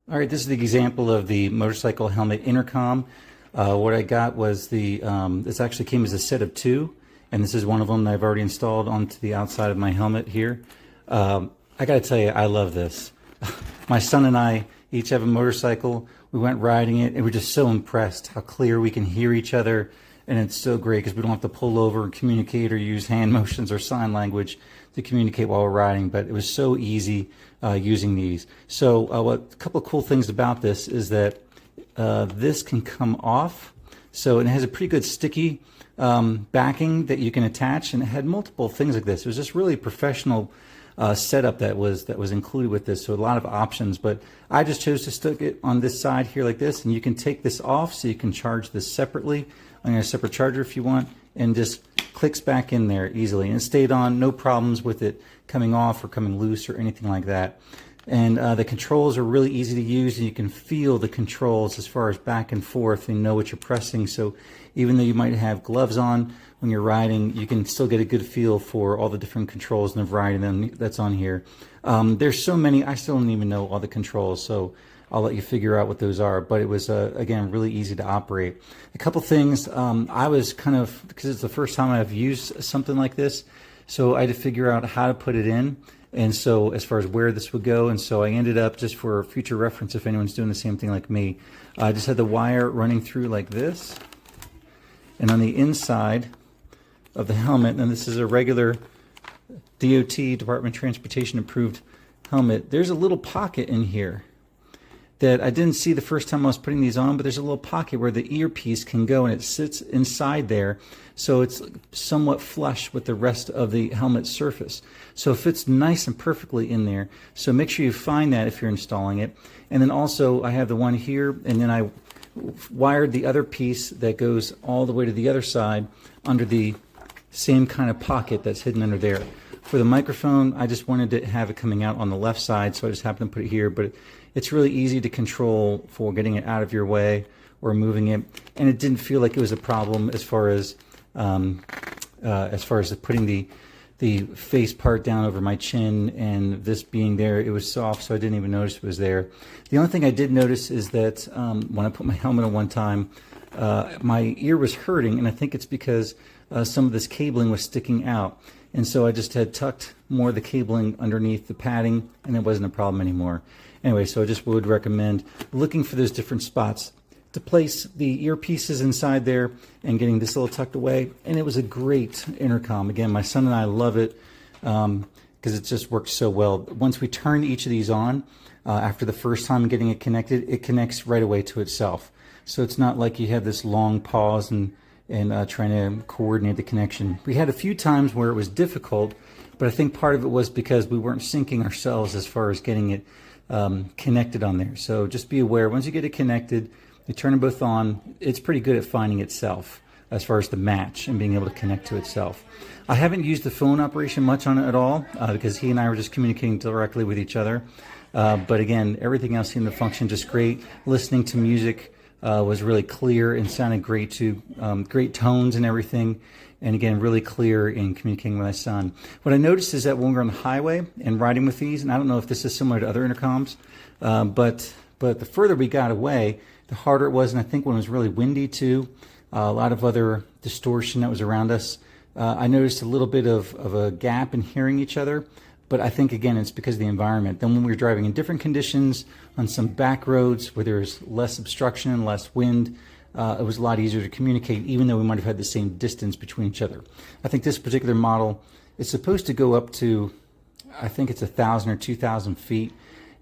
All right, this is the example of the motorcycle helmet intercom. What I got was this actually came as a set of two, and this is one of them that I've already installed onto the outside of my helmet here. I gotta tell you, I love this. My son and I each have a motorcycle. We went riding it, and we're just so impressed how clear we can hear each other, and it's so great because we don't have to pull over and communicate or use hand motions or sign language to communicate while we're riding, but it was so easy using these. So a couple of cool things about this is that this can come off. So it has a pretty good sticky backing that you can attach, and it had multiple things like this. It was just really professional setup that was included with this, so a lot of options. But I just chose to stick it on this side here like this, and you can take this off so you can charge this separately on a separate charger if you want, and just clicks back in there easily, and it stayed on, no problems with it coming off or coming loose or anything like that. And the controls are really easy to use, and you can feel the controls as far as back and forth and know what you're pressing. So even though you might have gloves on when you're riding, you can still get a good feel for all the different controls and the variety of them that's on here. There's so many, I still don't even know all the controls, so I'll let you figure out what those are, but it was, again, really easy to operate. A couple things, I was kind of, because it's the first time I've used something like this, so I had to figure out how to put it in, and so as far as where this would go, and so I ended up, just for future reference if anyone's doing the same thing like me, I just had the wire running through like this, and on the inside of the helmet, and this is a regular DOT, Department of Transportation approved helmet, there's a little pocket in here that I didn't see the first time I was putting these on, but there's a little pocket where the earpiece can go, and it sits inside there, so it's somewhat flush with the rest of the helmet surface. So it fits nice and perfectly in there. So make sure you find that if you're installing it. And then also I have the one here, and then I wired the other piece that goes all the way to the other side under the same kind of pocket that's hidden under there. For the microphone, I just wanted to have it coming out on the left side, so I just happened to put it here, but it's really easy to control for getting it out of your way or moving it, and it didn't feel like it was a problem as far as putting the face part down over my chin, and this being there, it was soft, so I didn't even notice it was there. The only thing I did notice is that when I put my helmet on one time, my ear was hurting, and I think it's because some of this cabling was sticking out. And so I just had tucked more of the cabling underneath the padding, and it wasn't a problem anymore. Anyway, so I just would recommend looking for those different spots to place the earpieces inside there and getting this little tucked away. And it was a great intercom. Again, my son and I love it because it just works so well. Once we turn each of these on, after the first time getting it connected, it connects right away to itself. So it's not like you have this long pause and trying to coordinate the connection. We had a few times where it was difficult, but I think part of it was because we weren't syncing ourselves as far as getting it connected on there. So just be aware, once you get it connected, you turn them both on, it's pretty good at finding itself as far as the match and being able to connect to itself. I haven't used the phone operation much on it at all because he and I were just communicating directly with each other. But again, everything else seemed to function just great. Listening to music was really clear and sounded great too. Great tones and everything. And again, really clear in communicating with my son. What I noticed is that when we're on the highway and riding with these, and I don't know if this is similar to other intercoms, but the further we got away, the harder it was. And I think when it was really windy too, a lot of other distortion that was around us, I noticed a little bit of a gap in hearing each other. But I think, again, it's because of the environment. Then when we were driving in different conditions on some back roads where there's less obstruction and less wind, it was a lot easier to communicate, even though we might have had the same distance between each other. I think this particular model is supposed to go up to, I think it's 1,000 or 2,000 feet.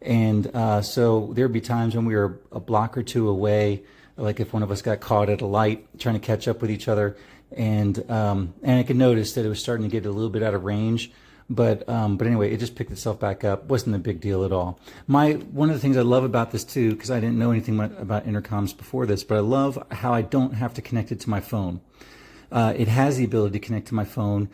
And so there'd be times when we were a block or two away, like if one of us got caught at a light trying to catch up with each other. And I could notice that it was starting to get a little bit out of range. But anyway, it just picked itself back up. Wasn't a big deal at all. One of the things I love about this too, because I didn't know anything about intercoms before this, but I love how I don't have to connect it to my phone. It has the ability to connect to my phone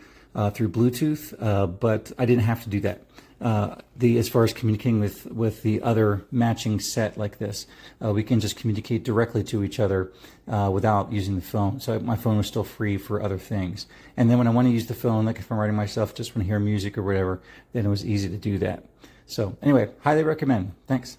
through Bluetooth, but I didn't have to do that. As far as communicating with the other matching set like this, we can just communicate directly to each other without using the phone. So my phone was still free for other things. And then when I want to use the phone, like if I'm writing myself, just want to hear music or whatever, then it was easy to do that. So anyway, highly recommend. Thanks.